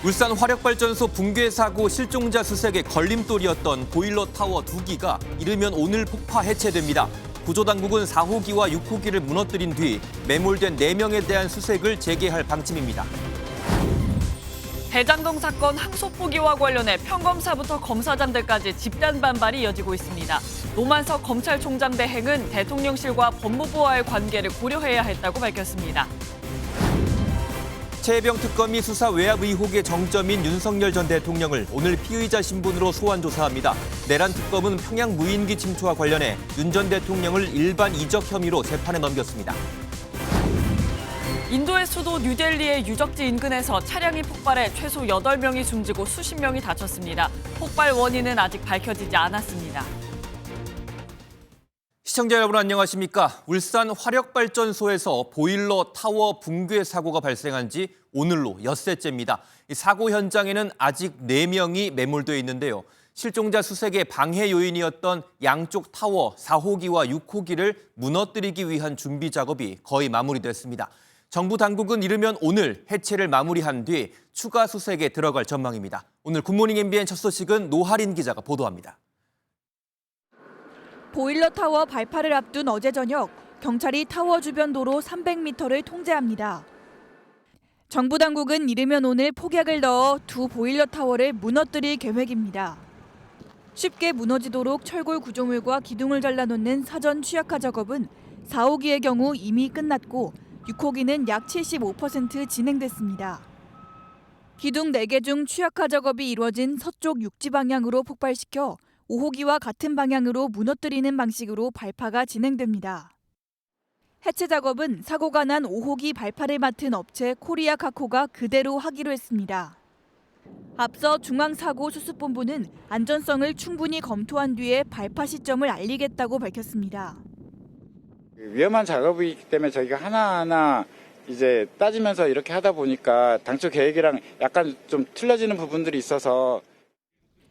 울산 화력발전소 붕괴 사고 실종자 수색의 걸림돌이었던 보일러 타워 2기가 이르면 오늘 폭파 해체됩니다. 구조당국은 4호기와 6호기를 무너뜨린 뒤 매몰된 4명에 대한 수색을 재개할 방침입니다. 대장동 사건 항소 포기와 관련해 평검사부터 검사장들까지 집단 반발이 이어지고 있습니다. 노만석 검찰총장 대행은 대통령실과 법무부와의 관계를 고려해야 했다고 밝혔습니다. 최혜병 특검이 수사 외압 의혹의 정점인 윤석열 전 대통령을 오늘 피의자 신분으로 소환 조사합니다. 내란 특검은 평양 무인기 침투와 관련해 윤 전 대통령을 일반 이적 혐의로 재판에 넘겼습니다. 인도의 수도 뉴델리의 유적지 인근에서 차량이 폭발해 최소 8명이 숨지고 수십 명이 다쳤습니다. 폭발 원인은 아직 밝혀지지 않았습니다. 시청자 여러분 안녕하십니까? 울산 화력발전소에서 보일러 타워 붕괴 사고가 발생한 지 오늘로 엿새째입니다. 이 사고 현장에는 아직 4명이 매몰돼 있는데요. 실종자 수색의 방해 요인이었던 양쪽 타워 4호기와 6호기를 무너뜨리기 위한 준비 작업이 거의 마무리됐습니다. 정부 당국은 이르면 오늘 해체를 마무리한 뒤 추가 수색에 들어갈 전망입니다. 오늘 굿모닝 MBN 첫 소식은 노하린 기자가 보도합니다. 보일러 타워 발파를 앞둔 어제 저녁, 경찰이 타워 주변 도로 300m를 통제합니다. 정부 당국은 이르면 오늘 폭약을 넣어 두 보일러 타워를 무너뜨릴 계획입니다. 쉽게 무너지도록 철골 구조물과 기둥을 잘라놓는 사전 취약화 작업은 4호기의 경우 이미 끝났고 6호기는 약 75% 진행됐습니다. 기둥 4개 중 취약화 작업이 이루어진 서쪽 육지 방향으로 폭발시켜 5호기와 같은 방향으로 무너뜨리는 방식으로 발파가 진행됩니다. 해체 작업은 사고가 난 5호기 발파를 맡은 업체 코리아카코가 그대로 하기로 했습니다. 앞서 중앙사고수습본부는 안전성을 충분히 검토한 뒤에 발파 시점을 알리겠다고 밝혔습니다. 위험한 작업이기 때문에 저희가 하나하나 이제 따지면서 이렇게 하다 보니까 당초 계획이랑 약간 좀 틀려지는 부분들이 있어서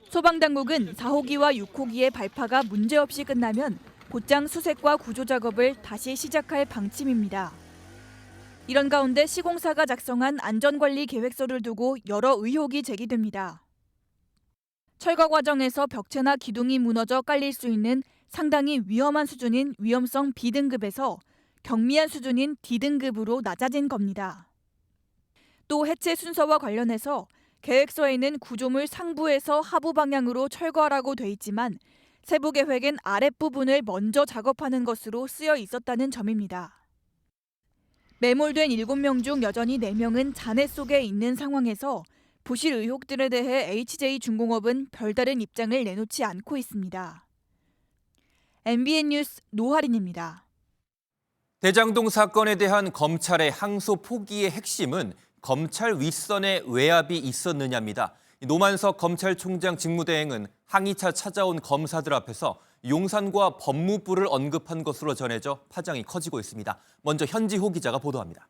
소방당국은 4호기와 6호기의 발파가 문제없이 끝나면 곧장 수색과 구조 작업을 다시 시작할 방침입니다. 이런 가운데 시공사가 작성한 안전관리 계획서를 두고 여러 의혹이 제기됩니다. 철거 과정에서 벽체나 기둥이 무너져 깔릴 수 있는 상당히 위험한 수준인 위험성 B등급에서 경미한 수준인 D등급으로 낮아진 겁니다. 또 해체 순서와 관련해서 계획서에는 구조물 상부에서 하부 방향으로 철거하라고 돼 있지만 세부 계획엔 아랫부분을 먼저 작업하는 것으로 쓰여 있었다는 점입니다. 매몰된 7명 중 여전히 4명은 잔해 속에 있는 상황에서 부실 의혹들에 대해 HJ중공업은 별다른 입장을 내놓지 않고 있습니다. MBN 뉴스 노하린입니다. 대장동 사건에 대한 검찰의 항소 포기의 핵심은 검찰 윗선의 외압이 있었느냐입니다. 노만석 검찰총장 직무대행은 항의차 찾아온 검사들 앞에서 용산과 법무부를 언급한 것으로 전해져 파장이 커지고 있습니다. 먼저 현지호 기자가 보도합니다.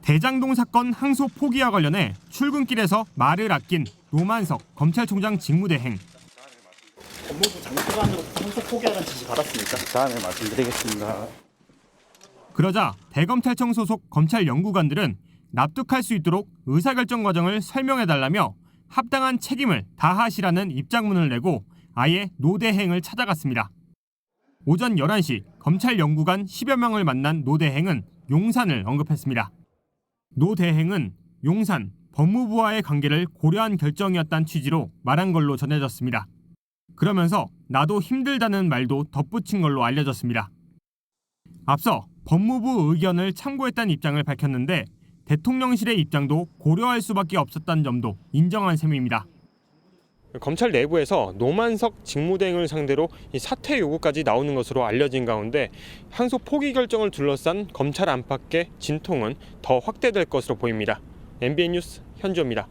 대장동 사건 항소 포기와 관련해 출근길에서 말을 아낀 노만석 검찰총장 직무대행. 법무부 장관으로 항소 포기하라는 지시 받았습니까? 다음에 말씀드리겠습니다. 그러자 대검찰청 소속 검찰 연구관들은 납득할 수 있도록 의사결정 과정을 설명해달라며 합당한 책임을 다하시라는 입장문을 내고 아예 노대행을 찾아갔습니다. 오전 11시 검찰 연구관 10여 명을 만난 노대행은 용산을 언급했습니다. 노대행은 용산, 법무부와의 관계를 고려한 결정이었다는 취지로 말한 걸로 전해졌습니다. 그러면서 나도 힘들다는 말도 덧붙인 걸로 알려졌습니다. 앞서 법무부 의견을 참고했다는 입장을 밝혔는데 대통령실의 입장도 고려할 수밖에 없었다는 점도 인정한 셈입니다. 검찰 내부에서 노만석 직무대행을 상대로 이 사퇴 요구까지 나오는 것으로 알려진 가운데 항소 포기 결정을 둘러싼 검찰 안팎의 진통은 더 확대될 것으로 보입니다. MBN 뉴스 현주입니다.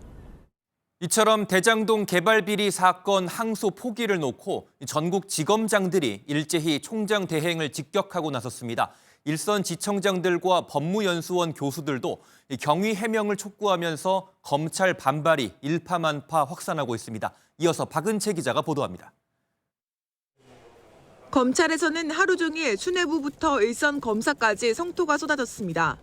이처럼 대장동 개발 비리 사건 항소 포기를 놓고 전국 지검장들이 일제히 총장 대행을 직격하고 나섰습니다. 일선 지청장들과 법무연수원 교수들도 경위 해명을 촉구하면서 검찰 반발이 일파만파 확산하고 있습니다. 이어서 박은채 기자가 보도합니다. 검찰에서는 하루 종일 수뇌부부터 일선 검사까지 성토가 쏟아졌습니다.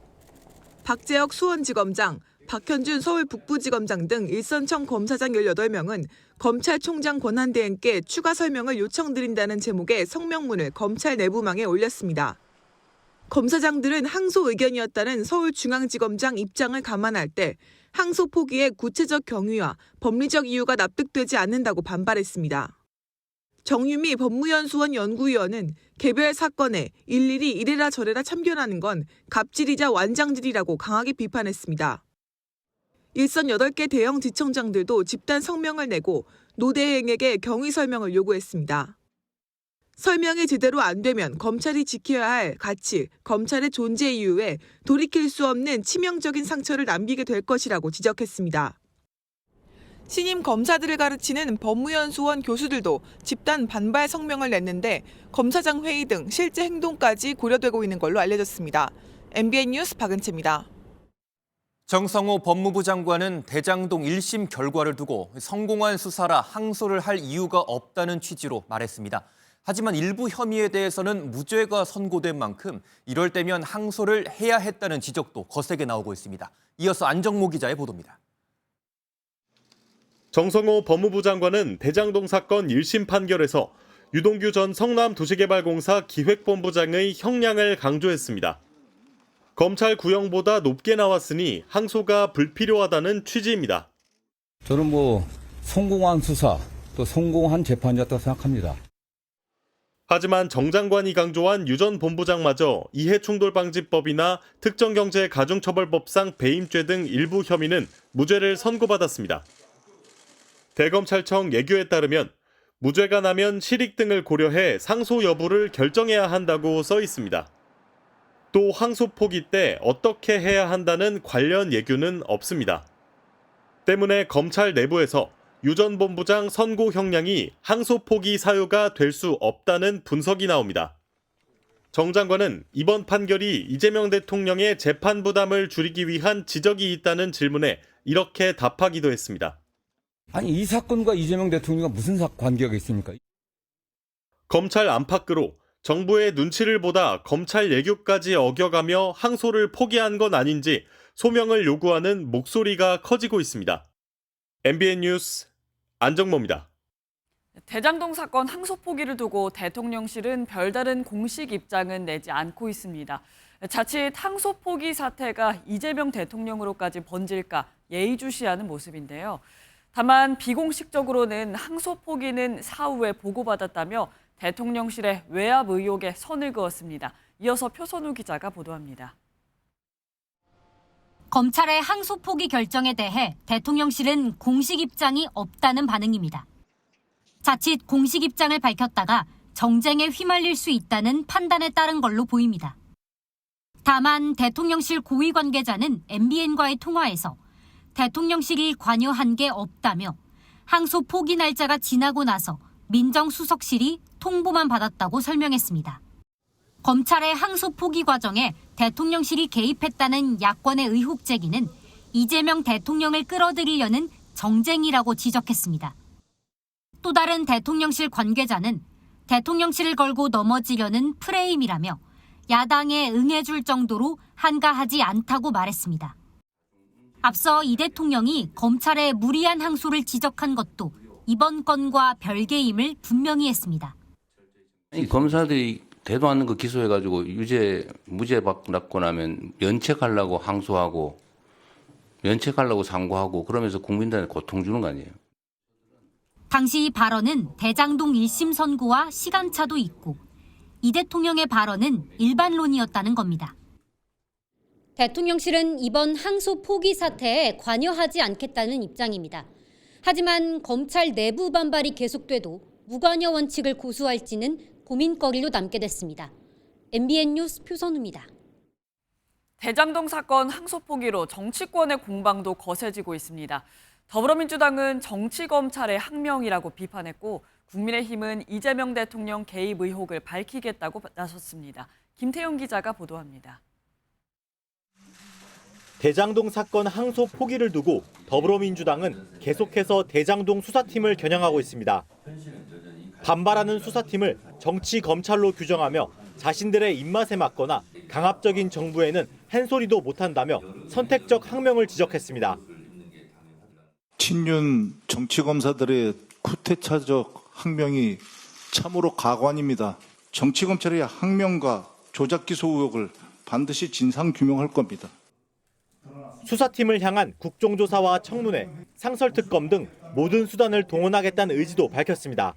박재혁 수원지검장, 박현준 서울 북부지검장 등 일선청 검사장 18명은 검찰총장 권한대행께 추가 설명을 요청드린다는 제목의 성명문을 검찰 내부망에 올렸습니다. 검사장들은 항소 의견이었다는 서울중앙지검장 입장을 감안할 때 항소 포기의 구체적 경위와 법리적 이유가 납득되지 않는다고 반발했습니다. 정유미 법무연수원 연구위원은 개별 사건에 일일이 이래라 저래라 참견하는 건 갑질이자 완장질이라고 강하게 비판했습니다. 일선 8개 대형 지청장들도 집단 성명을 내고 노 대행에게 경위 설명을 요구했습니다. 설명이 제대로 안 되면 검찰이 지켜야 할 가치, 검찰의 존재 이유에 돌이킬 수 없는 치명적인 상처를 남기게 될 것이라고 지적했습니다. 신임 검사들을 가르치는 법무연수원 교수들도 집단 반발 성명을 냈는데 검사장 회의 등 실제 행동까지 고려되고 있는 걸로 알려졌습니다. MBN 뉴스 박은채입니다. 정성호 법무부 장관은 대장동 1심 결과를 두고 성공한 수사라 항소를 할 이유가 없다는 취지로 말했습니다. 하지만 일부 혐의에 대해서는 무죄가 선고된 만큼 이럴 때면 항소를 해야 했다는 지적도 거세게 나오고 있습니다. 이어서 안정모 기자의 보도입니다. 정성호 법무부 장관은 대장동 사건 1심 판결에서 유동규 전 성남도시개발공사 기획본부장의 형량을 강조했습니다. 검찰 구형보다 높게 나왔으니 항소가 불필요하다는 취지입니다. 저는 성공한 수사, 또 성공한 재판이었다고 생각합니다. 하지만 정 장관이 강조한 유 전 본부장마저 이해충돌방지법이나 특정경제가중처벌법상 배임죄 등 일부 혐의는 무죄를 선고받았습니다. 대검찰청 예규에 따르면 무죄가 나면 실익 등을 고려해 상소 여부를 결정해야 한다고 써 있습니다. 또 항소 포기 때 어떻게 해야 한다는 관련 예규는 없습니다. 때문에 검찰 내부에서 유 전 본부장 선고 형량이 항소 포기 사유가 될 수 없다는 분석이 나옵니다. 정 장관은 이번 판결이 이재명 대통령의 재판 부담을 줄이기 위한 지적이 있다는 질문에 이렇게 답하기도 했습니다. 아니, 이 사건과 이재명 대통령과 무슨 관계가 있습니까? 검찰 안팎으로 정부의 눈치를 보다 검찰 예규까지 어겨가며 항소를 포기한 건 아닌지 소명을 요구하는 목소리가 커지고 있습니다. MBN 뉴스 안정모입니다. 대장동 사건 항소 포기를 두고 대통령실은 별다른 공식 입장은 내지 않고 있습니다. 자칫 항소 포기 사태가 이재명 대통령으로까지 번질까 예의주시하는 모습인데요. 다만 비공식적으로는 항소 포기는 사후에 보고받았다며 대통령실의 외압 의혹에 선을 그었습니다. 이어서 표선우 기자가 보도합니다. 검찰의 항소 포기 결정에 대해 대통령실은 공식 입장이 없다는 반응입니다. 자칫 공식 입장을 밝혔다가 정쟁에 휘말릴 수 있다는 판단에 따른 걸로 보입니다. 다만 대통령실 고위 관계자는 MBN과의 통화에서 대통령실이 관여한 게 없다며 항소 포기 날짜가 지나고 나서 민정수석실이 통보만 받았다고 설명했습니다. 검찰의 항소 포기 과정에 대통령실이 개입했다는 야권의 의혹 제기는 이재명 대통령을 끌어들이려는 정쟁이라고 지적했습니다. 또 다른 대통령실 관계자는 대통령실을 걸고 넘어지려는 프레임이라며 야당에 응해줄 정도로 한가하지 않다고 말했습니다. 앞서 이 대통령이 검찰의 무리한 항소를 지적한 것도 이번 건과 별개임을 분명히 했습니다. 검사들이 대도 않는 거 기소해가지고 무죄 받고 나면 면책하려고 항소하고 면책하려고 상고하고 그러면서 국민들한테 고통 주는 거 아니에요. 당시 발언은 대장동 1심 선고와 시간차도 있고 이 대통령의 발언은 일반론이었다는 겁니다. 대통령실은 이번 항소 포기 사태에 관여하지 않겠다는 입장입니다. 하지만 검찰 내부 반발이 계속돼도 무관여 원칙을 고수할지는 고민거리로 남게 됐습니다. MBN 뉴스 표선우입니다. 대장동 사건 항소 포기로 정치권의 공방도 거세지고 있습니다. 더불어민주당은 정치검찰의 항명이라고 비판했고 국민의힘은 이재명 대통령 개입 의혹을 밝히겠다고 나섰습니다. 김태용 기자가 보도합니다. 대장동 사건 항소 포기를 두고 더불어민주당은 계속해서 대장동 수사팀을 겨냥하고 있습니다. 반발하는 수사팀을 정치 검찰로 규정하며 자신들의 입맛에 맞거나 강압적인 정부에는 한 소리도 못한다며 선택적 항명을 지적했습니다. 친윤 정치검사들의 쿠데타적 항명이 참으로 가관입니다. 정치검찰의 항명과 조작 기소 의혹을 반드시 진상규명할 겁니다. 수사팀을 향한 국정조사와 청문회, 상설특검 등 모든 수단을 동원하겠다는 의지도 밝혔습니다.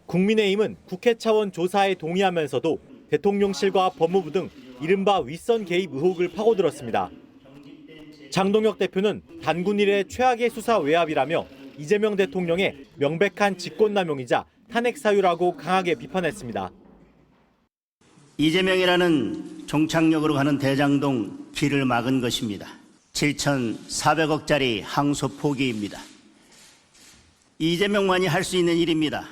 국민의힘은 국회 차원 조사에 동의하면서도 대통령실과 법무부 등 이른바 윗선 개입 의혹을 파고들었습니다. 장동혁 대표는 단군 이래 최악의 수사 외압이라며 이재명 대통령의 명백한 직권남용이자 탄핵 사유라고 강하게 비판했습니다. 이재명이라는 종착역으로 가는 대장동 길을 막은 것입니다. 7,400억짜리 항소 포기입니다. 이재명만이 할 수 있는 일입니다.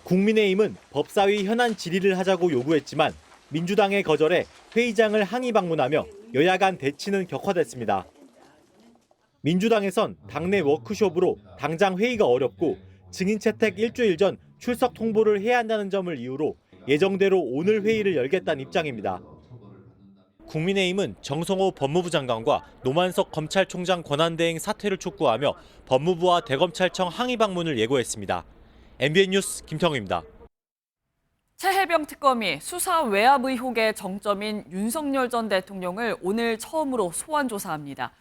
국민의힘은 법사위 현안 질의를 하자고 요구했지만 민주당의 거절에 회의장을 항의 방문하며 여야 간 대치는 격화됐습니다. 민주당에선 당내 워크숍으로 당장 회의가 어렵고 증인 채택 일주일 전 출석 통보를 해야 한다는 점을 이유로 예정대로 오늘 회의를 열겠다는 입장입니다. 국민의힘은 정성호 법무부 장관과 노만석 검찰총장 권한대행 사퇴를 촉구하며 법무부와 대검찰청 항의 방문을 예고했습니다. MBN 뉴스 김태형입니다. 최혜병 특검이 수사 외압 의혹의 정점인 윤석열 전 대통령을 오늘 처음으로 소환 조사합니다.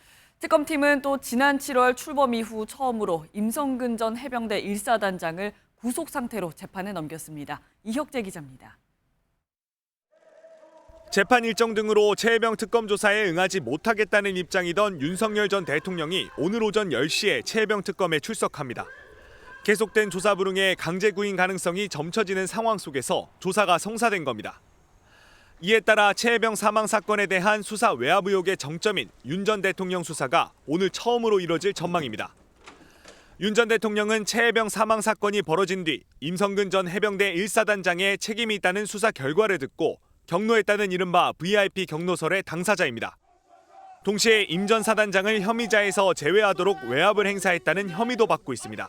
특검팀은 또 지난 7월 출범 이후 처음으로 임성근 전 해병대 1사단장을 구속 상태로 재판에 넘겼습니다. 이혁재 기자입니다. 재판 일정 등으로 최혜병 특검 조사에 응하지 못하겠다는 입장이던 윤석열 전 대통령이 오늘 오전 10시에 최혜병 특검에 출석합니다. 계속된 조사 불응에 강제 구인 가능성이 점쳐지는 상황 속에서 조사가 성사된 겁니다. 이에 따라 최혜병 사망 사건에 대한 수사 외압 의혹의 정점인 윤 전 대통령 수사가 오늘 처음으로 이뤄질 전망입니다. 윤 전 대통령은 최혜병 사망 사건이 벌어진 뒤 임성근 전 해병대 1사단장의 책임이 있다는 수사 결과를 듣고 경로했다는 이른바 VIP 경로설의 당사자입니다. 동시에 임 전 사단장을 혐의자에서 제외하도록 외압을 행사했다는 혐의도 받고 있습니다.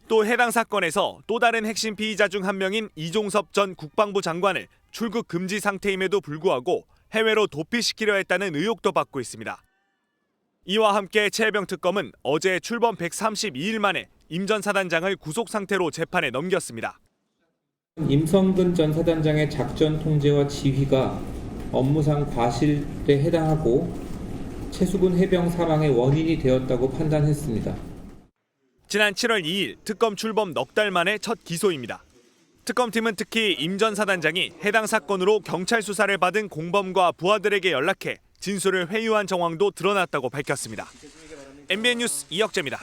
또 해당 사건에서 또 다른 핵심 피의자 중 한 명인 이종섭 전 국방부 장관을 출국 금지 상태임에도 불구하고 해외로 도피시키려 했다는 의혹도 받고 있습니다. 이와 함께 최혜병 특검은 어제 출범 132일 만에 임 전 사단장을 구속 상태로 재판에 넘겼습니다. 임성근 전 사단장의 작전 통제와 지휘가 업무상 과실에 해당하고 최수근 해병 사망의 원인이 되었다고 판단했습니다. 지난 7월 2일 특검 출범 넉 달 만에 첫 기소입니다. 특검팀은 특히 임 전 사단장이 해당 사건으로 경찰 수사를 받은 공범과 부하들에게 연락해 진술을 회유한 정황도 드러났다고 밝혔습니다. MBN 뉴스 이혁재입니다.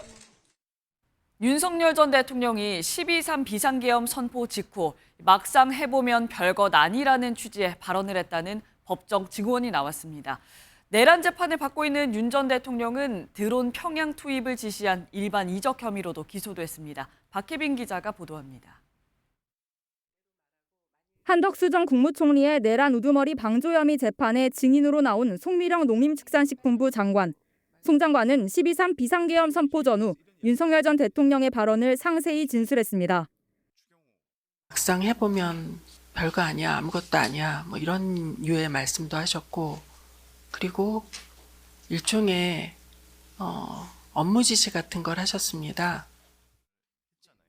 윤석열 전 대통령이 12.3 비상계엄 선포 직후 막상 해보면 별것 아니라는 취지의 발언을 했다는 법정 증언이 나왔습니다. 내란 재판을 받고 있는 윤 전 대통령은 드론 평양 투입을 지시한 일반 이적 혐의로도 기소됐습니다. 박혜빈 기자가 보도합니다. 한덕수 전 국무총리의 내란 우두머리 방조 혐의 재판에 증인으로 나온 송미령 농림축산식품부 장관. 송 장관은 12.3 비상계엄 선포 전후 윤석열 전 대통령의 발언을 상세히 진술했습니다. 막상 해보면 별거 아니야, 아무것도 아니야, 뭐 이런 유의 말씀도 하셨고, 그리고 일종의 업무 지시 같은 걸 하셨습니다.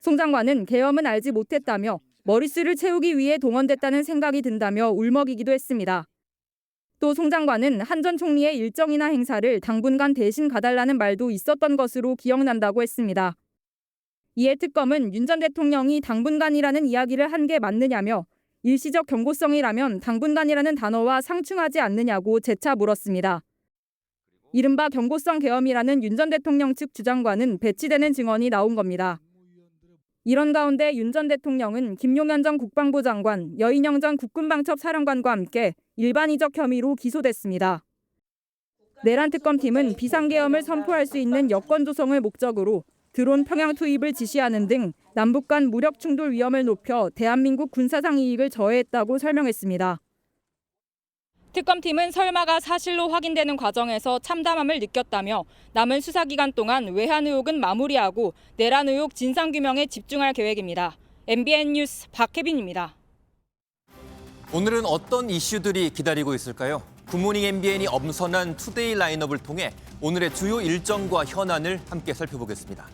송 장관은 계엄은 알지 못했다며 머릿수를 채우기 위해 동원됐다는 생각이 든다며 울먹이기도 했습니다. 또 송 장관은 한 전 총리의 일정이나 행사를 당분간 대신 가달라는 말도 있었던 것으로 기억난다고 했습니다. 이에 특검은 윤 전 대통령이 당분간이라는 이야기를 한 게 맞느냐며 일시적 경고성이라면 당분간이라는 단어와 상충하지 않느냐고 재차 물었습니다. 이른바 경고성 계엄이라는 윤 전 대통령 측 주장과는 배치되는 증언이 나온 겁니다. 이런 가운데 윤 전 대통령은 김용현 전 국방부 장관, 여인영 전 국군방첩 사령관과 함께 일반 이적 혐의로 기소됐습니다. 내란 특검팀은 비상계엄을 선포할 수 있는 여건 조성을 목적으로 드론 평양 투입을 지시하는 등 남북 간 무력 충돌 위험을 높여 대한민국 군사상 이익을 저해했다고 설명했습니다. 특검팀은 설마가 사실로 확인되는 과정에서 참담함을 느꼈다며 남은 수사기간 동안 외환 의혹은 마무리하고 내란 의혹 진상규명에 집중할 계획입니다. MBN 뉴스 박혜빈입니다. 오늘은 어떤 이슈들이 기다리고 있을까요? 굿모닝 MBN이 엄선한 투데이 라인업을 통해 오늘의 주요 일정과 현안을 함께 살펴보겠습니다.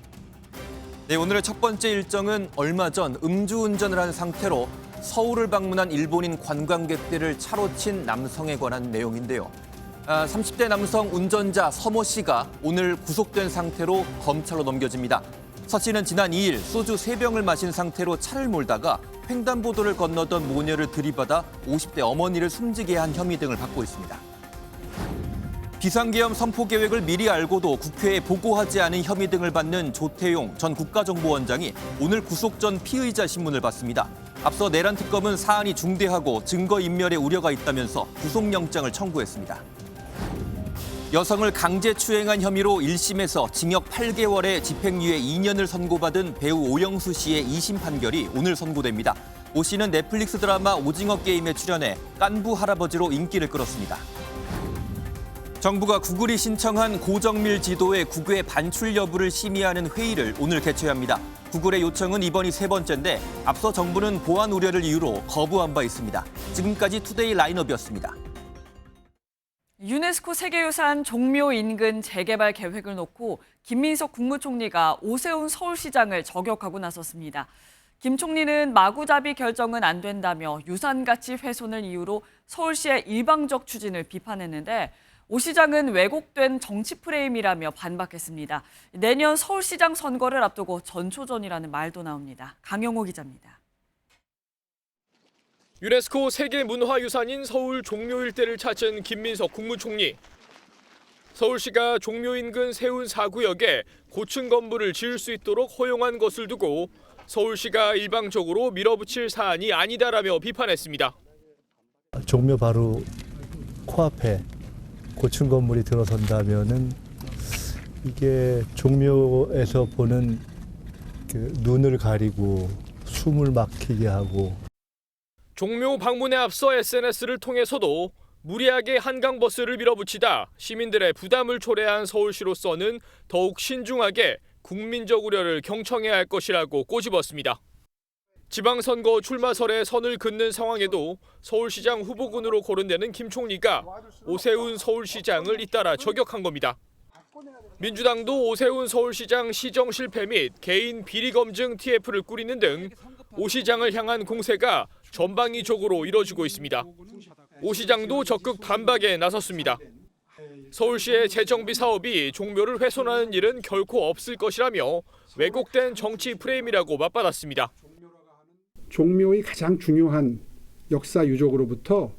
네, 오늘의 첫 번째 일정은 얼마 전 음주운전을 한 상태로 서울을 방문한 일본인 관광객들을 차로 친 남성에 관한 내용인데요. 30대 남성 운전자 서모 씨가 오늘 구속된 상태로 검찰로 넘겨집니다. 서 씨는 지난 2일 소주 3병을 마신 상태로 차를 몰다가 횡단보도를 건너던 모녀를 들이받아 50대 어머니를 숨지게 한 혐의 등을 받고 있습니다. 비상계엄 선포 계획을 미리 알고도 국회에 보고하지 않은 혐의 등을 받는 조태용 전 국가정보원장이 오늘 구속 전 피의자 신문을 받습니다. 앞서 내란 특검은 사안이 중대하고 증거인멸의 우려가 있다면서 구속영장을 청구했습니다. 여성을 강제추행한 혐의로 1심에서 징역 8개월에 집행유예 2년을 선고받은 배우 오영수 씨의 2심 판결이 오늘 선고됩니다. 오 씨는 넷플릭스 드라마 오징어 게임에 출연해 깐부 할아버지로 인기를 끌었습니다. 정부가 구글이 신청한 고정밀 지도의 국외 반출 여부를 심의하는 회의를 오늘 개최합니다. 구글의 요청은 이번이 3번째인데 앞서 정부는 보안 우려를 이유로 거부한 바 있습니다. 지금까지 투데이 라인업이었습니다. 유네스코 세계유산 종묘 인근 재개발 계획을 놓고 김민석 국무총리가 오세훈 서울시장을 저격하고 나섰습니다. 김 총리는 마구잡이 결정은 안 된다며 유산 가치 훼손을 이유로 서울시의 일방적 추진을 비판했는데 오 시장은 왜곡된 정치 프레임이라며 반박했습니다. 내년 서울시장 선거를 앞두고 전초전이라는 말도 나옵니다. 강영호 기자입니다. 유네스코 세계문화유산인 서울 종묘 일대를 찾은 김민석 국무총리. 서울시가 종묘 인근 세운 4구역에 고층 건물을 지을 수 있도록 허용한 것을 두고 서울시가 일방적으로 밀어붙일 사안이 아니다라며 비판했습니다. 종묘 바로 코앞에 고층 건물이 들어선다면은 이게 종묘에서 보는 그 눈을 가리고 숨을 막히게 하고 종묘 방문에 앞서 SNS를 통해서도 무리하게 한강버스를 밀어붙이다 시민들의 부담을 초래한 서울시로서는 더욱 신중하게 국민적 우려를 경청해야 할 것이라고 꼬집었습니다. 지방선거 출마설에 선을 긋는 상황에도 서울시장 후보군으로 거론되는 김 총리가 오세훈 서울시장을 잇따라 저격한 겁니다. 민주당도 오세훈 서울시장 시정 실패 및 개인 비리 검증 TF를 꾸리는 등 오 시장을 향한 공세가 전방위적으로 이뤄지고 있습니다. 오 시장도 적극 반박에 나섰습니다. 서울시의 재정비 사업이 종묘를 훼손하는 일은 결코 없을 것이라며 왜곡된 정치 프레임이라고 맞받았습니다. 종묘의 가장 중요한 역사 유적으로부터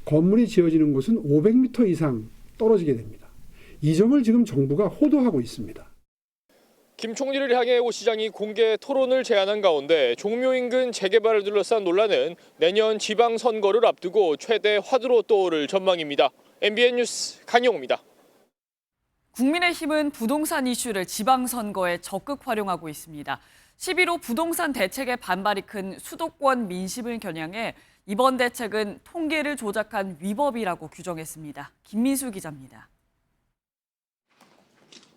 건물이 지어지는 곳은 500m 이상 떨어지게 됩니다. 이 점을 지금 정부가 호도하고 있습니다. 김 총리를 향해 오 시장이 공개 토론을 제안한 가운데 종묘 인근 재개발을 둘러싼 논란은 내년 지방선거를 앞두고 최대 화두로 떠오를 전망입니다. MBN 뉴스 강영호입니다. 국민의힘은 부동산 이슈를 지방선거에 적극 활용하고 있습니다. 11호 부동산 대책에 반발이 큰 수도권 민심을 겨냥해 이번 대책은 통계를 조작한 위법이라고 규정했습니다. 김민수 기자입니다.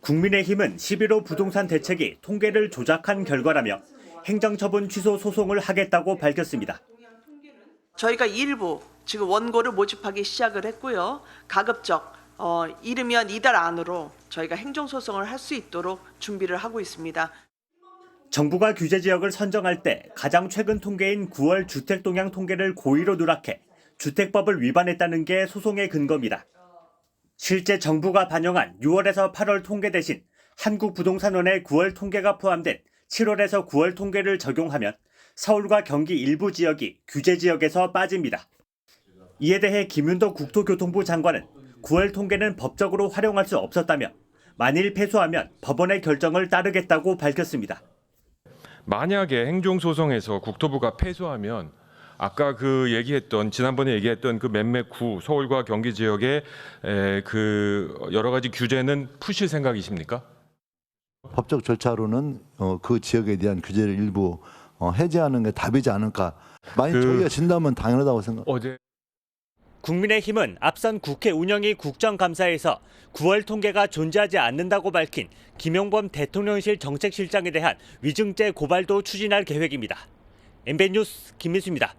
국민의힘은 11호 부동산 대책이 통계를 조작한 결과라며 행정처분 취소 소송을 하겠다고 밝혔습니다. 저희가 일부 지금 원고를 모집하기 시작을 했고요. 가급적 이르면 이달 안으로 저희가 행정소송을 할 수 있도록 준비를 하고 있습니다. 정부가 규제 지역을 선정할 때 가장 최근 통계인 9월 주택동향 통계를 고의로 누락해 주택법을 위반했다는 게 소송의 근거입니다. 실제 정부가 반영한 6월에서 8월 통계 대신 한국부동산원의 9월 통계가 포함된 7월에서 9월 통계를 적용하면 서울과 경기 일부 지역이 규제 지역에서 빠집니다. 이에 대해 김윤덕 국토교통부 장관은 9월 통계는 법적으로 활용할 수 없었다며 만일 패소하면 법원의 결정을 따르겠다고 밝혔습니다. 만약에 행정소송에서 국토부가 패소하면 아까 지난번에 얘기했던 그 몇몇 구 서울과 경기 지역의 그 여러 가지 규제는 푸실 생각이십니까? 법적 절차로는 그 지역에 대한 규제를 일부 해제하는 게 답이지 않을까. 만약 저희가 진다면 당연하다고 생각합니다. 국민의힘은 앞선 국회 운영위 국정감사에서 9월 통계가 존재하지 않는다고 밝힌 김용범 대통령실 정책실장에 대한 위증죄 고발도 추진할 계획입니다. MBN 뉴스 김민수입니다.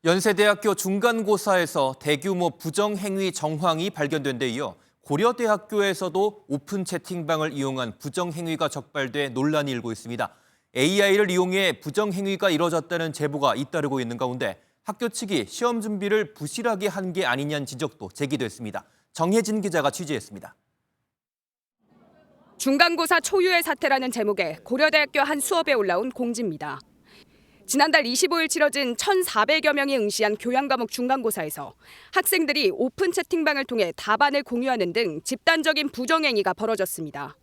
연세대학교 중간고사에서 대규모 부정행위 정황이 발견된 데 이어 고려대학교에서도 오픈 채팅방을 이용한 부정행위가 적발돼 논란이 일고 있습니다. AI를 이용해 부정행위가 이뤄졌다는 제보가 잇따르고 있는 가운데 학교 측이 시험 준비를 부실하게 한 게 아니냐는 지적도 제기됐습니다. 정혜진 기자가 취재했습니다. 중간고사 초유의 사태라는 제목의 고려대학교 한 수업에 올라온 공지입니다. 지난달 25일 치러진 1,400여 명이 응시한 교양과목 중간고사에서 학생들이 오픈 채팅방을 통해 답안을 공유하는 등 집단적인 부정행위가 벌어졌습니다.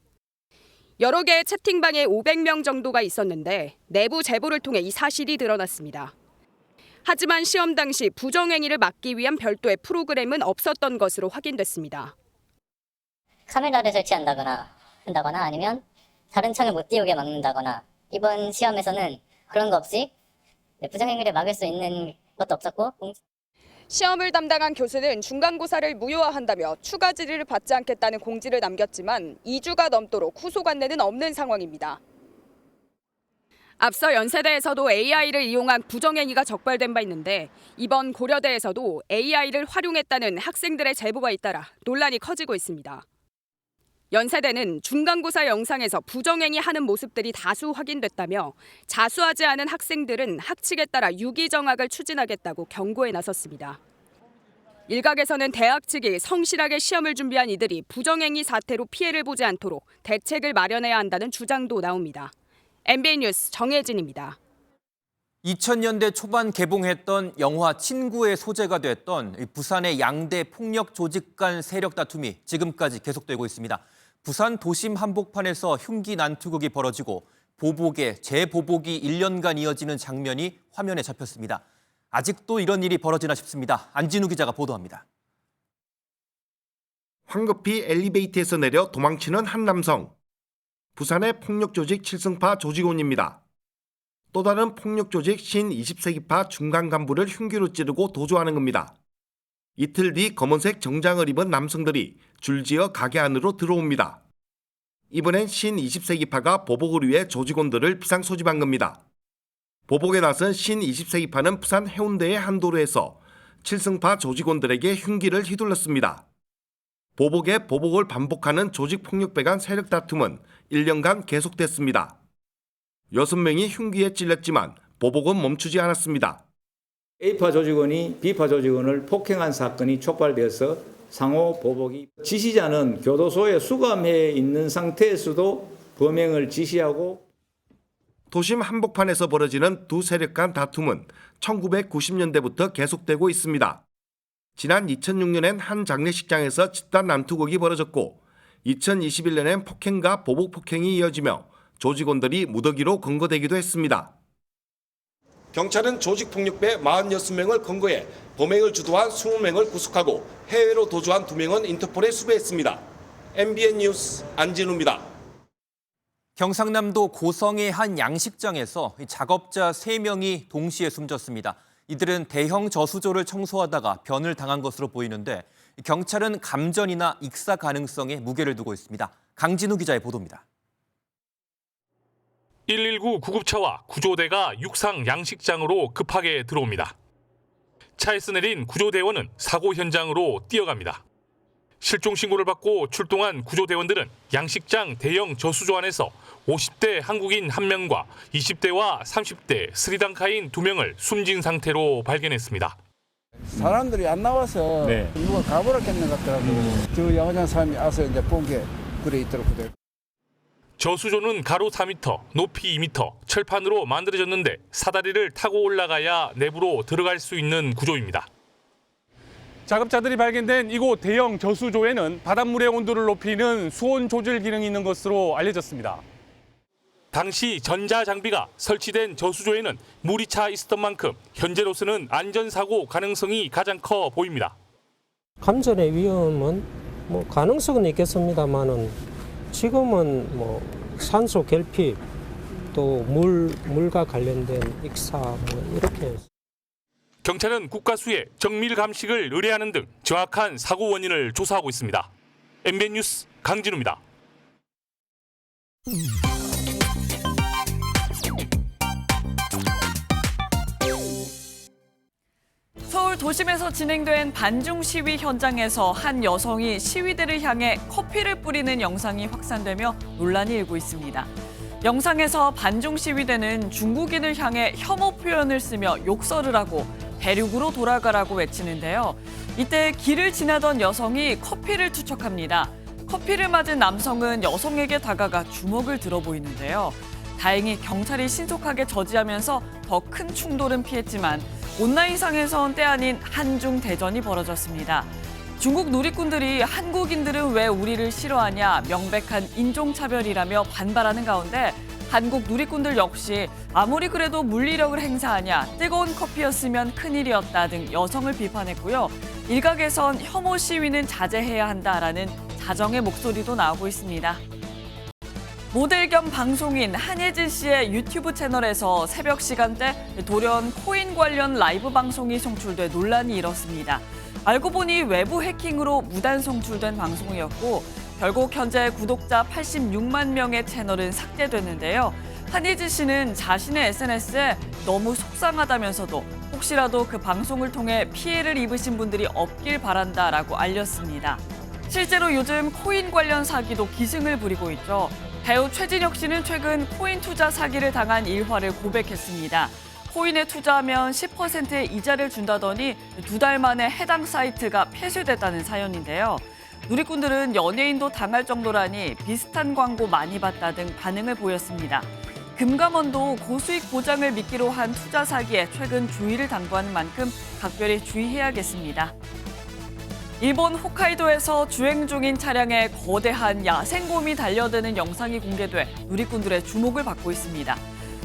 여러 개의 채팅방에 500명 정도가 있었는데 내부 제보를 통해 이 사실이 드러났습니다. 하지만 시험 당시 부정행위를 막기 위한 별도의 프로그램은 없었던 것으로 확인됐습니다. 카메라를 설치한다거나 아니면 다른 창을 못 띄우게 막는다거나 이번 시험에서는 그런 거 없이 부정행위를 막을 수 있는 것도 없었고 시험을 담당한 교수는 중간고사를 무효화한다며 추가 질의를 받지 않겠다는 공지를 남겼지만 2주가 넘도록 후속 안내는 없는 상황입니다. 앞서 연세대에서도 AI를 이용한 부정행위가 적발된 바 있는데 이번 고려대에서도 AI를 활용했다는 학생들의 제보가 잇따라 논란이 커지고 있습니다. 연세대는 중간고사 영상에서 부정행위 하는 모습들이 다수 확인됐다며 자수하지 않은 학생들은 학칙에 따라 유기정학을 추진하겠다고 경고에 나섰습니다. 일각에서는 대학 측이 성실하게 시험을 준비한 이들이 부정행위 사태로 피해를 보지 않도록 대책을 마련해야 한다는 주장도 나옵니다. MBN 뉴스 정혜진입니다. 2000년대 초반 개봉했던 영화 친구의 소재가 됐던 부산의 양대 폭력 조직 간 세력 다툼이 지금까지 계속되고 있습니다. 부산 도심 한복판에서 흉기 난투극이 벌어지고 보복에 재보복이 1년간 이어지는 장면이 화면에 잡혔습니다. 아직도 이런 일이 벌어지나 싶습니다. 안진우 기자가 보도합니다. 황급히 엘리베이터에서 내려 도망치는 한 남성. 부산의 폭력 조직 7승파 조직원입니다. 또 다른 폭력 조직 신 20세기파 중간 간부를 흉기로 찌르고 도주하는 겁니다. 이틀 뒤 검은색 정장을 입은 남성들이 줄지어 가게 안으로 들어옵니다. 이번엔 신 20세기파가 보복을 위해 조직원들을 비상 소집한 겁니다. 보복에 나선 신 20세기파는 부산 해운대의 한 도로에서 7승파 조직원들에게 흉기를 휘둘렀습니다. 보복에 보복을 반복하는 조직폭력배 간 세력 다툼은 1년간 계속됐습니다. 6명이 흉기에 찔렸지만 보복은 멈추지 않았습니다. A파 조직원이 B파 조직원을 폭행한 사건이 촉발되어서 상호 보복이 지시자는 교도소에 수감해 있는 상태에서도 범행을 지시하고 도심 한복판에서 벌어지는 두 세력 간 다툼은 1990년대부터 계속되고 있습니다. 지난 2006년엔 한 장례식장에서 집단 난투극이 벌어졌고 2021년엔 폭행과 보복 폭행이 이어지며 조직원들이 무더기로 검거되기도 했습니다. 경찰은 조직폭력배 46명을 검거해 범행을 주도한 20명을 구속하고 해외로 도주한 2명은 인터폴에 수배했습니다. MBN 뉴스 안진우입니다. 경상남도 고성의 한 양식장에서 작업자 3명이 동시에 숨졌습니다. 이들은 대형 저수조를 청소하다가 변을 당한 것으로 보이는데 경찰은 감전이나 익사 가능성에 무게를 두고 있습니다. 강진우 기자의 보도입니다. 119 구급차와 구조대가 육상 양식장으로 급하게 들어옵니다. 차에서 내린 구조대원은 사고 현장으로 뛰어갑니다. 실종 신고를 받고 출동한 구조대원들은 양식장 대형 저수조 안에서 50대 한국인 1명과 20대와 30대 스리랑카인 2명을 숨진 상태로 발견했습니다. 사람들이 안 나와서 누가 가버렸겠는 것 같더라고요. 저 야간장 사람이 와서 이제 본 게 그래 있더라고요. 저수조는 가로 4m, 높이 2m, 철판으로 만들어졌는데 사다리를 타고 올라가야 내부로 들어갈 수 있는 구조입니다. 작업자들이 발견된 이곳 대형 저수조에는 바닷물의 온도를 높이는 수온 조절 기능이 있는 것으로 알려졌습니다. 당시 전자장비가 설치된 저수조에는 물이 차 있었던 만큼 현재로서는 안전사고 가능성이 가장 커 보입니다. 감전의 위험은 가능성은 있겠습니다만은 지금은 산소 결핍 또 물과 관련된 익사 이렇게 경찰은 국가수에 정밀 감식을 의뢰하는 등 정확한 사고 원인을 조사하고 있습니다. MBN 뉴스 강진우입니다. 도심에서 진행된 반중 시위 현장에서 한 여성이 시위대를 향해 커피를 뿌리는 영상이 확산되며 논란이 일고 있습니다. 영상에서 반중 시위대는 중국인을 향해 혐오 표현을 쓰며 욕설을 하고 대륙으로 돌아가라고 외치는데요. 이때 길을 지나던 여성이 커피를 투척합니다. 커피를 맞은 남성은 여성에게 다가가 주먹을 들어 보이는데요. 다행히 경찰이 신속하게 저지하면서 더 큰 충돌은 피했지만 온라인상에선 때 아닌 한중 대전이 벌어졌습니다. 중국 누리꾼들이 한국인들은 왜 우리를 싫어하냐 명백한 인종차별이라며 반발하는 가운데 한국 누리꾼들 역시 아무리 그래도 물리력을 행사하냐 뜨거운 커피였으면 큰일이었다 등 여성을 비판했고요. 일각에선 혐오 시위는 자제해야 한다라는 자정의 목소리도 나오고 있습니다. 모델 겸 방송인 한예진 씨의 유튜브 채널에서 새벽 시간대 돌연 코인 관련 라이브 방송이 송출돼 논란이 일었습니다. 알고 보니 외부 해킹으로 무단 송출된 방송이었고 결국 현재 구독자 86만 명의 채널은 삭제됐는데요. 한예진 씨는 자신의 SNS에 너무 속상하다면서도 혹시라도 그 방송을 통해 피해를 입으신 분들이 없길 바란다라고 알렸습니다. 실제로 요즘 코인 관련 사기도 기승을 부리고 있죠. 배우 최진혁 씨는 최근 코인 투자 사기를 당한 일화를 고백했습니다. 코인에 투자하면 10%의 이자를 준다더니 2달 만에 해당 사이트가 폐쇄됐다는 사연인데요. 누리꾼들은 연예인도 당할 정도라니 비슷한 광고 많이 봤다 등 반응을 보였습니다. 금감원도 고수익 보장을 미끼로 한 투자 사기에 최근 주의를 당부하는 만큼 각별히 주의해야겠습니다. 일본 홋카이도에서 주행 중인 차량에 거대한 야생곰이 달려드는 영상이 공개돼 누리꾼들의 주목을 받고 있습니다.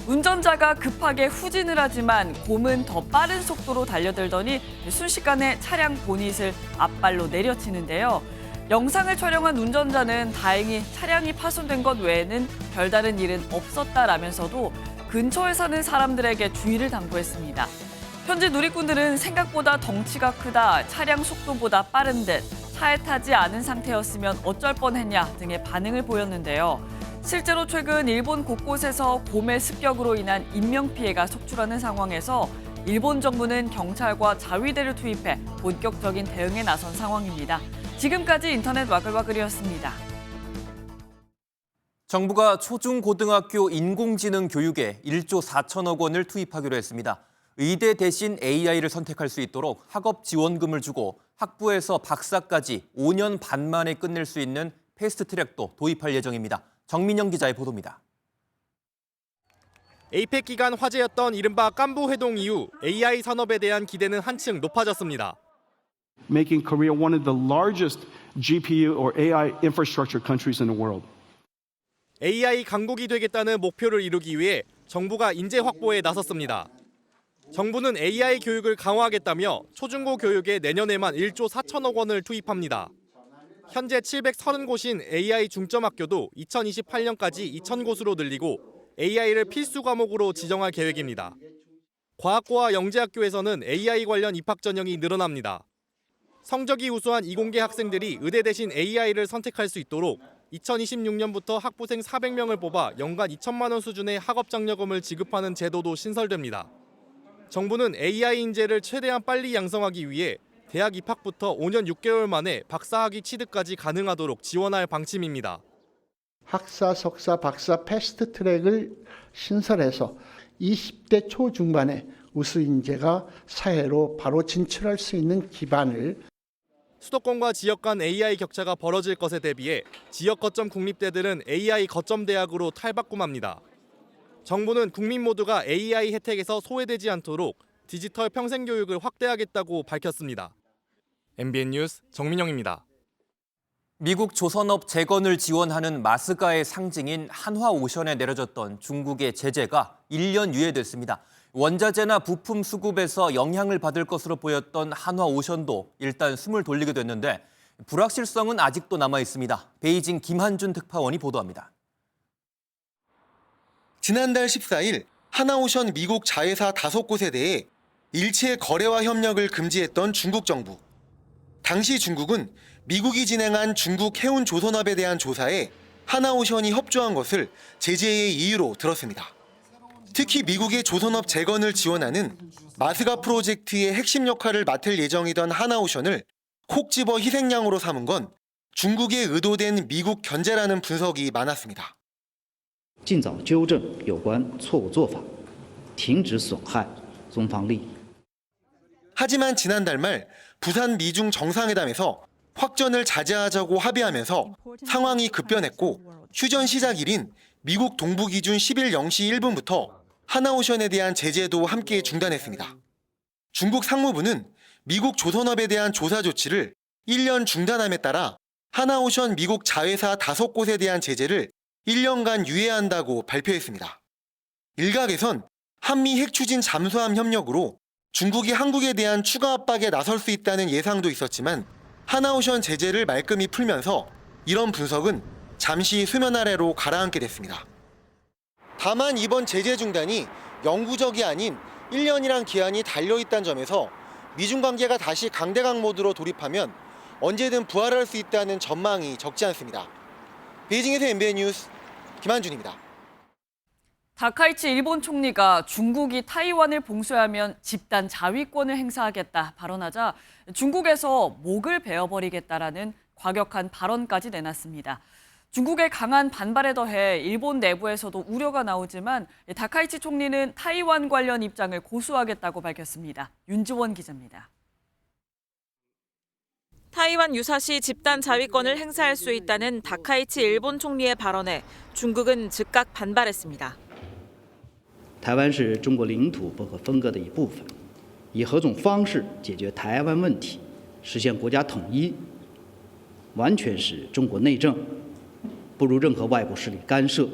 운전자가 급하게 후진을 하지만 곰은 더 빠른 속도로 달려들더니 순식간에 차량 보닛을 앞발로 내려치는데요. 영상을 촬영한 운전자는 다행히 차량이 파손된 것 외에는 별다른 일은 없었다라면서도 근처에 사는 사람들에게 주의를 당부했습니다. 현재 누리꾼들은 생각보다 덩치가 크다, 차량 속도보다 빠른 듯, 차에 타지 않은 상태였으면 어쩔 뻔했냐 등의 반응을 보였는데요. 실제로 최근 일본 곳곳에서 곰의 습격으로 인한 인명피해가 속출하는 상황에서 일본 정부는 경찰과 자위대를 투입해 본격적인 대응에 나선 상황입니다. 지금까지 인터넷 와글와글이었습니다. 정부가 초중고등학교 인공지능 교육에 1조 4천억 원을 투입하기로 했습니다. 의대 대신 AI를 선택할 수 있도록 학업 지원금을 주고 학부에서 박사까지 5년 반 만에 끝낼 수 있는 패스트트랙도 도입할 예정입니다. 정민영 기자의 보도입니다. 에이펙 기간 화제였던 이른바 깐부 회동 이후 AI 산업에 대한 기대는 한층 높아졌습니다. Making Korea one of the largest GPU or AI infrastructure countries in the world. AI 강국이 되겠다는 목표를 이루기 위해 정부가 인재 확보에 나섰습니다. 정부는 AI 교육을 강화하겠다며 초중고 교육에 내년에만 1조 4천억 원을 투입합니다. 현재 730곳인 AI 중점학교도 2028년까지 2,000곳으로 늘리고 AI를 필수 과목으로 지정할 계획입니다. 과학고와 영재학교에서는 AI 관련 입학 전형이 늘어납니다. 성적이 우수한 이공계 학생들이 의대 대신 AI를 선택할 수 있도록 2026년부터 학부생 400명을 뽑아 연간 2천만 원 수준의 학업장려금을 지급하는 제도도 신설됩니다. 정부는 AI 인재를 최대한 빨리 양성하기 위해 대학 입학부터 5년 6개월 만에 박사학위 취득까지 가능하도록 지원할 방침입니다. 학사, 석사, 박사 패스트 트랙을 신설해서 20대 초중반의 우수 인재가 사회로 바로 진출할 수 있는 기반을 수도권과 지역 간 AI 격차가 벌어질 것에 대비해 지역 거점 국립대들은 AI 거점 대학으로 탈바꿈합니다. 정부는 국민 모두가 AI 혜택에서 소외되지 않도록 디지털 평생교육을 확대하겠다고 밝혔습니다. MBN 뉴스 정민영입니다. 미국 조선업 재건을 지원하는 마스가의 상징인 한화오션에 내려졌던 중국의 제재가 1년 유예됐습니다. 원자재나 부품 수급에서 영향을 받을 것으로 보였던 한화오션도 일단 숨을 돌리게 됐는데 불확실성은 아직도 남아 있습니다. 베이징 김한준 특파원이 보도합니다. 지난달 14일 하나오션 미국 자회사 5곳에 대해 일체 거래와 협력을 금지했던 중국 정부. 당시 중국은 미국이 진행한 중국 해운 조선업에 대한 조사에 하나오션이 협조한 것을 제재의 이유로 들었습니다. 특히 미국의 조선업 재건을 지원하는 마스가 프로젝트의 핵심 역할을 맡을 예정이던 하나오션을 콕 집어 희생양으로 삼은 건 중국의 의도된 미국 견제라는 분석이 많았습니다. 尽早纠正有关错误做法，停止损害中方利益。 하지만 지난달 말 부산 미중 정상회담에서 확전을 자제하자고 합의하면서 상황이 급변했고 휴전 시작일인 미국 동부 기준 10일 0시 1분부터 하나오션에 대한 제재도 함께 중단했습니다. 중국 상무부는 미국 조선업에 대한 조사 조치를 1년 중단함에 따라 하나오션 미국 자회사 5곳에 대한 제재를 1년간 유예한다고 발표했습니다. 일각에선 한미 핵추진 잠수함 협력으로 중국이 한국에 대한 추가 압박에 나설 수 있다는 예상도 있었지만 하나오션 제재를 말끔히 풀면서 이런 분석은 잠시 수면 아래로 가라앉게 됐습니다. 다만 이번 제재 중단이 영구적이 아닌 1년이란 기한이 달려있다는 점에서 미중 관계가 다시 강대강 모드로 돌입하면 언제든 부활할 수 있다는 전망이 적지 않습니다. 베이징에서 MBN 뉴스 김한준입니다. 다카이치 일본 총리가 중국이 타이완을 봉쇄하면 집단 자위권을 행사하겠다 발언하자 중국에서 목을 베어버리겠다라는 과격한 발언까지 내놨습니다. 중국의 강한 반발에 더해 일본 내부에서도 우려가 나오지만 다카이치 총리는 타이완 관련 입장을 고수하겠다고 밝혔습니다. 윤지원 기자입니다. 타이완 유사시 집단 자위권을 행사할 수 있다는 다카이치 일본 총리의 발언에 중국은 즉각 반발했습니다. 台湾是中国领土不可分割的一部分，以何种方式解决台湾问题，实现国家统一，完全是中国内政，不容任何外部势力干涉。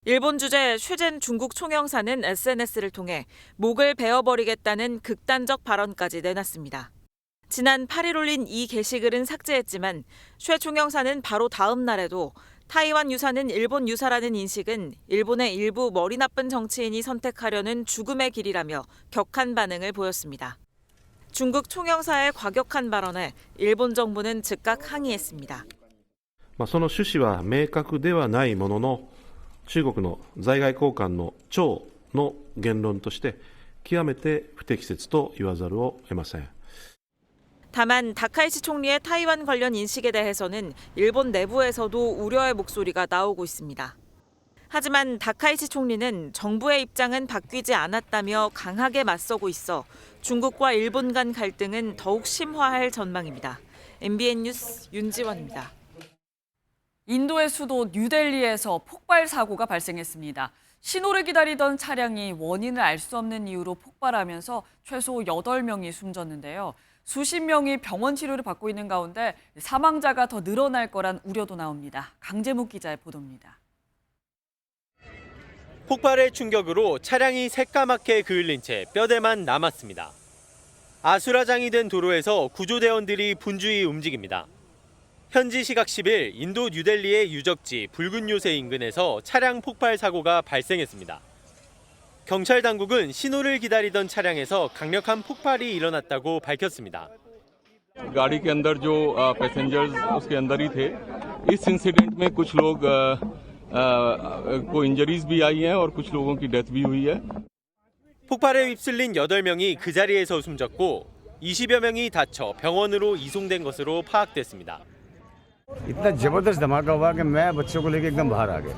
일본 주재 쉐젠 중국 총영사는 SNS를 통해 목을 베어버리겠다는 극단적 발언까지 내놨습니다. 지난 8일 올린 이 게시글은 삭제했지만 쉐 총영사는 바로 다음 날에도 타이완 유사는 일본 유사라는 인식은 일본의 일부 머리 나쁜 정치인이 선택하려는 죽음의 길이라며 격한 반응을 보였습니다. 중국 총영사의 과격한 발언에 일본 정부는 즉각 항의했습니다. その趣旨は明確ではないものの中国の在外公館の長の言論として極めて不適切と言わざるを得ません. 다만 다카이치 총리의 타이완 관련 인식에 대해서는 일본 내부에서도 우려의 목소리가 나오고 있습니다. 하지만 다카이치 총리는 정부의 입장은 바뀌지 않았다며 강하게 맞서고 있어 중국과 일본 간 갈등은 더욱 심화할 전망입니다. MBN 뉴스 윤지원입니다. 인도의 수도 뉴델리에서 폭발 사고가 발생했습니다. 신호를 기다리던 차량이 원인을 알 수 없는 이유로 폭발하면서 최소 8명이 숨졌는데요. 수십 명이 병원 치료를 받고 있는 가운데 사망자가 더 늘어날 거란 우려도 나옵니다. 강재묵 기자의 보도입니다. 폭발의 충격으로 차량이 새까맣게 그을린 채 뼈대만 남았습니다. 아수라장이 된 도로에서 구조대원들이 분주히 움직입니다. 현지 시각 10일 인도 뉴델리의 유적지 붉은 요새 인근에서 차량 폭발 사고가 발생했습니다. 경찰 당국은 신호를 기다리던 차량에서 강력한 폭발이 일어났다고 밝혔습니다. गाड़ी के अंदर जो पैसेंजर्स उसके अंदर ही थे. इस इंसिडेंट में कुछ लोग को इंजरीज भी आई हैं और कुछ लोगों की डेथ भी हुई है. 폭발에 휩쓸린 8명이 그 자리에서 숨졌고 20여 명이 다쳐 병원으로 이송된 것으로 파악됐습니다. इतना जबरदस्त धमाका हुआ कि मैं बच्चों को लेकर एकदम बाहर आ गया.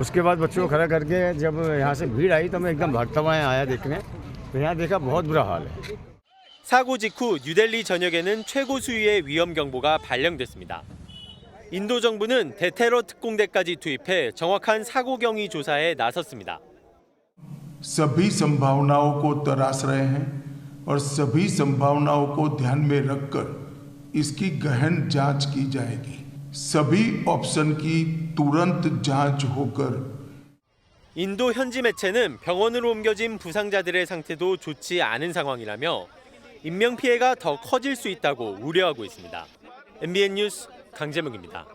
उसके बाद बच्चों को खड़ा करके जब यहाँ से भीड़ आई तो मैं एकदम भागता हुआ आया देखने. तो यहाँ देखा बहुत बुरा हाल है. 사고 직후 뉴델리 전역에는 최고 수위의 위험 경보가 발령됐습니다. 인도 정부는 대테러 특공대까지 투입해 정확한 사고 경위 조사에 나섰습니다. सभी संभावनाओं को तराश रहे हैं और सभी संभावनाओं को ध्यान में रखकर इसकी गहन जांच की जाएगी. सभी ऑप्शन की तुरंत जांच होकर 인도 현지 매체는 병원으로 옮겨진 부상자들의 상태도 좋지 않은 상황이라며 인명 피해가 더 커질 수 있다고 우려하고 있습니다. MBN 뉴스 강재묵입니다.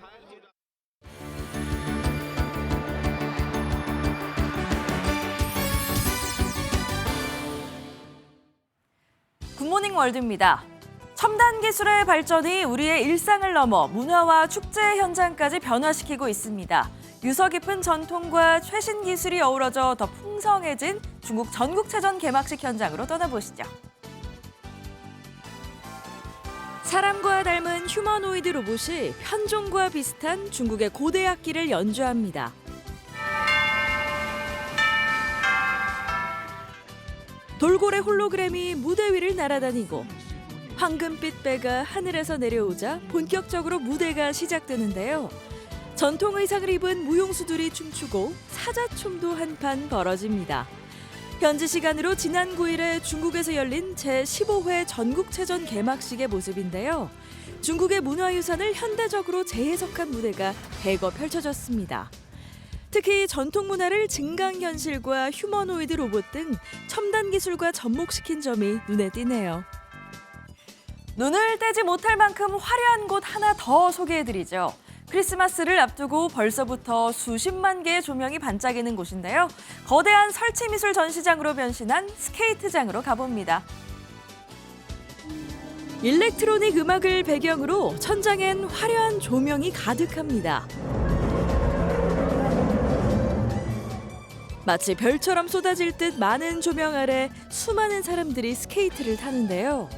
굿모닝 월드입니다. 첨단 기술의 발전이 우리의 일상을 넘어 문화와 축제 현장까지 변화시키고 있습니다. 유서 깊은 전통과 최신 기술이 어우러져 더 풍성해진 중국 전국체전 개막식 현장으로 떠나보시죠. 사람과 닮은 휴머노이드 로봇이 편종과 비슷한 중국의 고대 악기를 연주합니다. 돌고래 홀로그램이 무대 위를 날아다니고 황금빛 배가 하늘에서 내려오자 본격적으로 무대가 시작되는데요. 전통 의상을 입은 무용수들이 춤추고 사자춤도 한판 벌어집니다. 현지 시간으로 지난 9일에 중국에서 열린 제15회 전국체전 개막식의 모습인데요. 중국의 문화유산을 현대적으로 재해석한 무대가 대거 펼쳐졌습니다. 특히 전통 문화를 증강현실과 휴머노이드 로봇 등 첨단 기술과 접목시킨 점이 눈에 띄네요. 눈을 떼지 못할 만큼 화려한 곳 하나 더 소개해드리죠. 크리스마스를 앞두고 벌써부터 수십만 개의 조명이 반짝이는 곳인데요. 거대한 설치미술 전시장으로 변신한 스케이트장으로 가봅니다. 일렉트로닉 음악을 배경으로 천장엔 화려한 조명이 가득합니다. 마치 별처럼 쏟아질 듯 많은 조명 아래 수많은 사람들이 스케이트를 타는데요.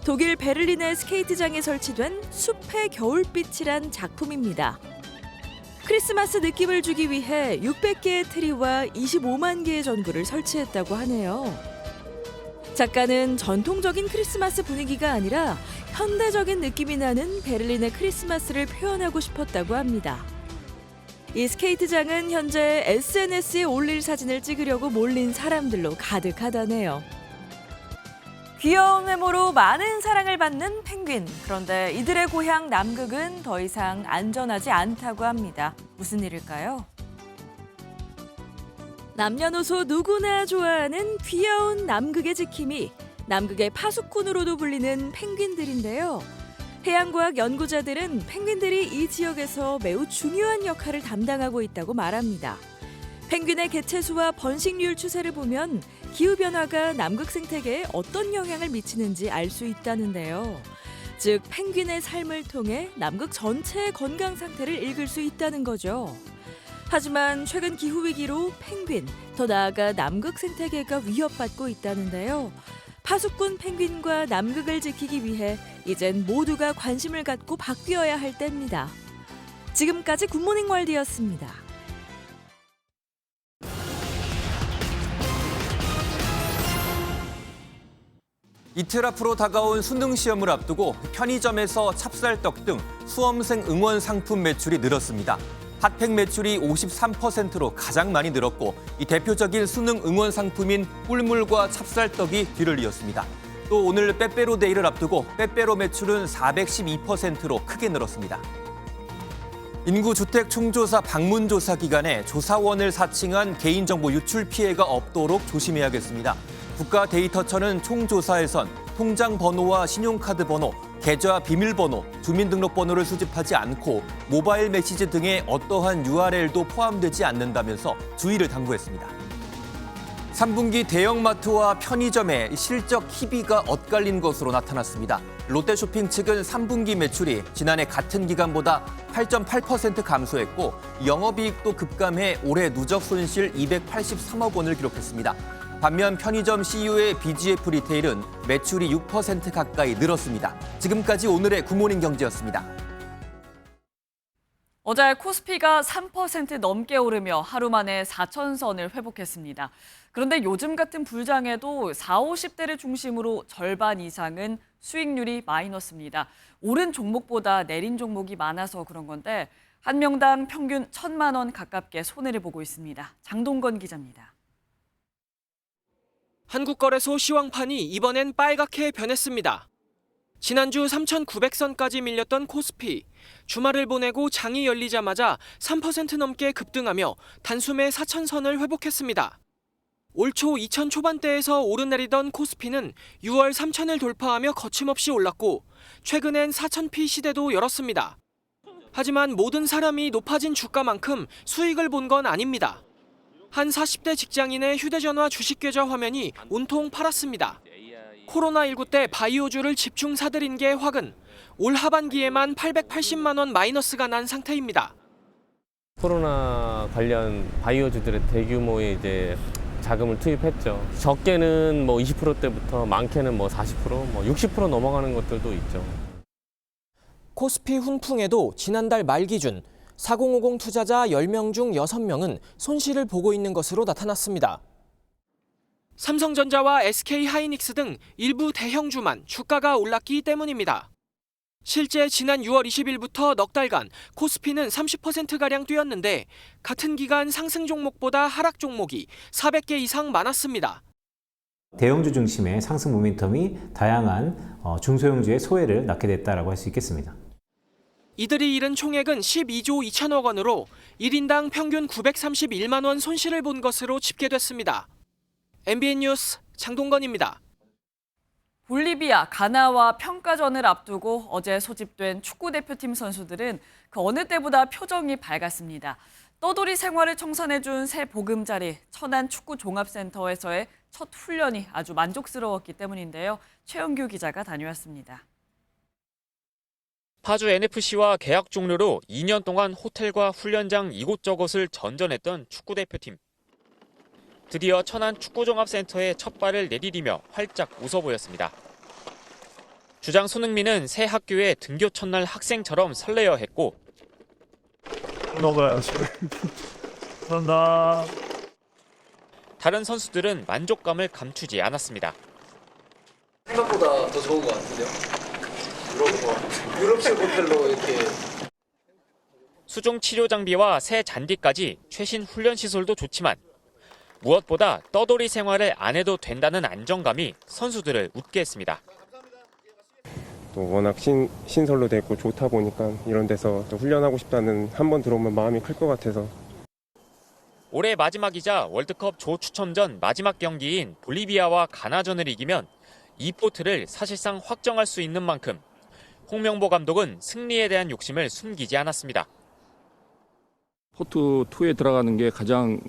독일 베를린의 스케이트장에 설치된 숲의 겨울빛이란 작품입니다. 크리스마스 느낌을 주기 위해 600개의 트리와 25만 개의 전구를 설치했다고 하네요. 작가는 전통적인 크리스마스 분위기가 아니라 현대적인 느낌이 나는 베를린의 크리스마스를 표현하고 싶었다고 합니다. 이 스케이트장은 현재 SNS에 올릴 사진을 찍으려고 몰린 사람들로 가득하다네요. 귀여운 외모로 많은 사랑을 받는 펭귄. 그런데 이들의 고향 남극은 더 이상 안전하지 않다고 합니다. 무슨 일일까요? 남녀노소 누구나 좋아하는 귀여운 남극의 지킴이, 남극의 파수꾼으로도 불리는 펭귄들인데요. 해양과학 연구자들은 펭귄들이 이 지역에서 매우 중요한 역할을 담당하고 있다고 말합니다. 펭귄의 개체수와 번식률 추세를 보면 기후변화가 남극 생태계에 어떤 영향을 미치는지 알 수 있다는데요. 즉, 펭귄의 삶을 통해 남극 전체의 건강 상태를 읽을 수 있다는 거죠. 하지만 최근 기후위기로 펭귄, 더 나아가 남극 생태계가 위협받고 있다는데요. 파수꾼 펭귄과 남극을 지키기 위해 이젠 모두가 관심을 갖고 바뀌어야 할 때입니다. 지금까지 굿모닝 월드였습니다. 이틀 앞으로 다가온 수능 시험을 앞두고 편의점에서 찹쌀떡 등 수험생 응원 상품 매출이 늘었습니다. 핫팩 매출이 53%로 가장 많이 늘었고 이 대표적인 수능 응원 상품인 꿀물과 찹쌀떡이 뒤를 이었습니다. 또 오늘 빼빼로데이를 앞두고 빼빼로 매출은 412%로 크게 늘었습니다. 인구주택 총조사 방문조사 기간에 조사원을 사칭한 개인정보 유출 피해가 없도록 조심해야겠습니다. 국가데이터처는 총조사에선 통장 번호와 신용카드 번호, 계좌 비밀번호, 주민등록번호를 수집하지 않고 모바일 메시지 등의 어떠한 URL도 포함되지 않는다면서 주의를 당부했습니다. 3분기 대형마트와 편의점의 실적 희비가 엇갈린 것으로 나타났습니다. 롯데쇼핑 측은 3분기 매출이 지난해 같은 기간보다 8.8% 감소했고 영업이익도 급감해 올해 누적 손실 283억 원을 기록했습니다. 반면 편의점 CU의 BGF 리테일은 매출이 6% 가까이 늘었습니다. 지금까지 오늘의 굿모닝 경제였습니다. 어제 코스피가 3% 넘게 오르며 하루 만에 4,000선을 회복했습니다. 그런데 요즘 같은 불장에도 40, 50대를 중심으로 절반 이상은 수익률이 마이너스입니다. 오른 종목보다 내린 종목이 많아서 그런 건데 한 명당 평균 1,000만 원 가깝게 손해를 보고 있습니다. 장동건 기자입니다. 한국거래소 시황판이 이번엔 빨갛게 변했습니다. 지난주 3,900선까지 밀렸던 코스피. 주말을 보내고 장이 열리자마자 3% 넘게 급등하며 단숨에 4,000선을 회복했습니다. 올 초 2,000 초반대에서 오르내리던 코스피는 6월 3,000을 돌파하며 거침없이 올랐고 최근엔 4,000피 시대도 열었습니다. 하지만 모든 사람이 높아진 주가만큼 수익을 본 건 아닙니다. 한 40대 직장인의 휴대전화 주식 계좌 화면이 온통 팔았습니다. 코로나19 때 바이오주를 집중 사들인 게 화근. 올 하반기에만 880만 원 마이너스가 난 상태입니다. 코로나 관련 바이오주들의 대규모의 이제 자금을 투입했죠. 적게는 뭐 20%대부터 많게는 뭐 40%, 뭐 60% 넘어가는 것들도 있죠. 코스피 훈풍에도 지난달 말 기준 4050 투자자 10명 중 6명은 손실을 보고 있는 것으로 나타났습니다. 삼성전자와 SK하이닉스 등 일부 대형주만 주가가 올랐기 때문입니다. 실제 지난 6월 20일부터 넉 달간 코스피는 30%가량 뛰었는데 같은 기간 상승 종목보다 하락 종목이 400개 이상 많았습니다. 대형주 중심의 상승 모멘텀이 다양한 중소형주의 소외를 낳게 됐다라고 할 수 있겠습니다. 이들이 잃은 총액은 12조 2천억 원으로 1인당 평균 931만 원 손실을 본 것으로 집계됐습니다. MBN 뉴스 장동건입니다. 볼리비아, 가나와 평가전을 앞두고 어제 소집된 축구대표팀 선수들은 그 어느 때보다 표정이 밝았습니다. 떠돌이 생활을 청산해준 새 보금자리 천안축구종합센터에서의 첫 훈련이 아주 만족스러웠기 때문인데요. 최영규 기자가 다녀왔습니다. 파주 NFC와 계약 종료로 2년 동안 호텔과 훈련장 이곳저곳을 전전했던 축구대표팀. 드디어 천안 축구종합센터에 첫 발을 내디디며 활짝 웃어 보였습니다. 주장 손흥민은 새 학교에 등교 첫날 학생처럼 설레어 했고 감사합니다. 다른 선수들은 만족감을 감추지 않았습니다. 생각보다 더 좋은 것 같은데요? 유럽식 호텔로 이렇게 수중 치료 장비와 새 잔디까지 최신 훈련 시설도 좋지만 무엇보다 떠돌이 생활을 안 해도 된다는 안정감이 선수들을 웃게 했습니다. 또 워낙 신설로 되고 좋다 보니까 이런 데서 또 훈련하고 싶다는 한번 들어오면 마음이 클 것 같아서. 올해 마지막이자 월드컵 조 추첨전 마지막 경기인 볼리비아와 가나전을 이기면 이 포트를 사실상 확정할 수 있는 만큼 홍명보 감독은 승리에 대한 욕심을 숨기지 않았습니다. 포트 2에 들어가는 게 가장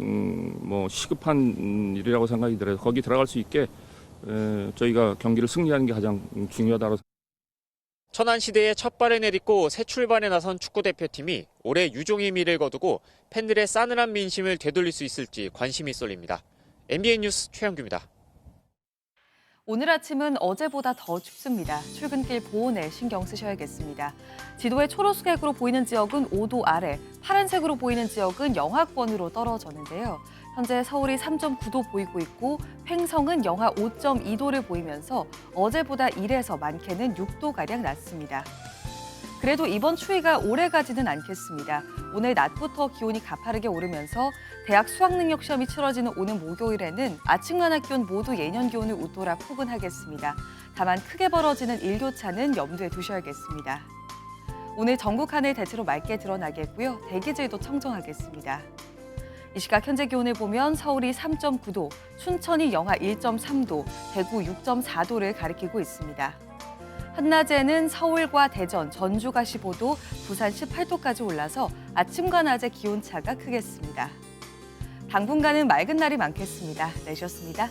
시급한 일이라고 생각이 들어요. 거기 들어갈 수 있게 저희가 경기를 승리하는 게 가장 중요하다고. 천안시대에 첫 발을 내딛고 새 출발에 나선 축구대표팀이 올해 유종의 미를 거두고 팬들의 싸늘한 민심을 되돌릴 수 있을지 관심이 쏠립니다. MBN 뉴스 최영규입니다. 오늘 아침은 어제보다 더 춥습니다. 출근길 보온에 신경 쓰셔야겠습니다. 지도에 초록색으로 보이는 지역은 5도 아래, 파란색으로 보이는 지역은 영하권으로 떨어졌는데요. 현재 서울이 3.9도 보이고 있고 횡성은 영하 5.2도를 보이면서 어제보다 1에서 많게는 6도가량 낮습니다. 그래도 이번 추위가 오래가지는 않겠습니다. 오늘 낮부터 기온이 가파르게 오르면서 대학 수학능력 시험이 치러지는 오는 목요일에는 아침과 낮 기온 모두 예년 기온을 웃돌아 포근하겠습니다. 다만 크게 벌어지는 일교차는 염두에 두셔야겠습니다. 오늘 전국 하늘 대체로 맑게 드러나겠고요. 대기질도 청정하겠습니다. 이 시각 현재 기온을 보면 서울이 3.9도, 춘천이 영하 1.3도, 대구 6.4도를 가리키고 있습니다. 한낮에는 서울과 대전, 전주가 15도, 부산 18도까지 올라서 아침과 낮의 기온차가 크겠습니다. 당분간은 맑은 날이 많겠습니다. 내셨습니다.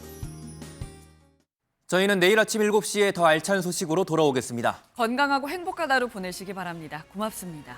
저희는 내일 아침 7시에 더 알찬 소식으로 돌아오겠습니다. 건강하고 행복한 하루 보내시기 바랍니다. 고맙습니다.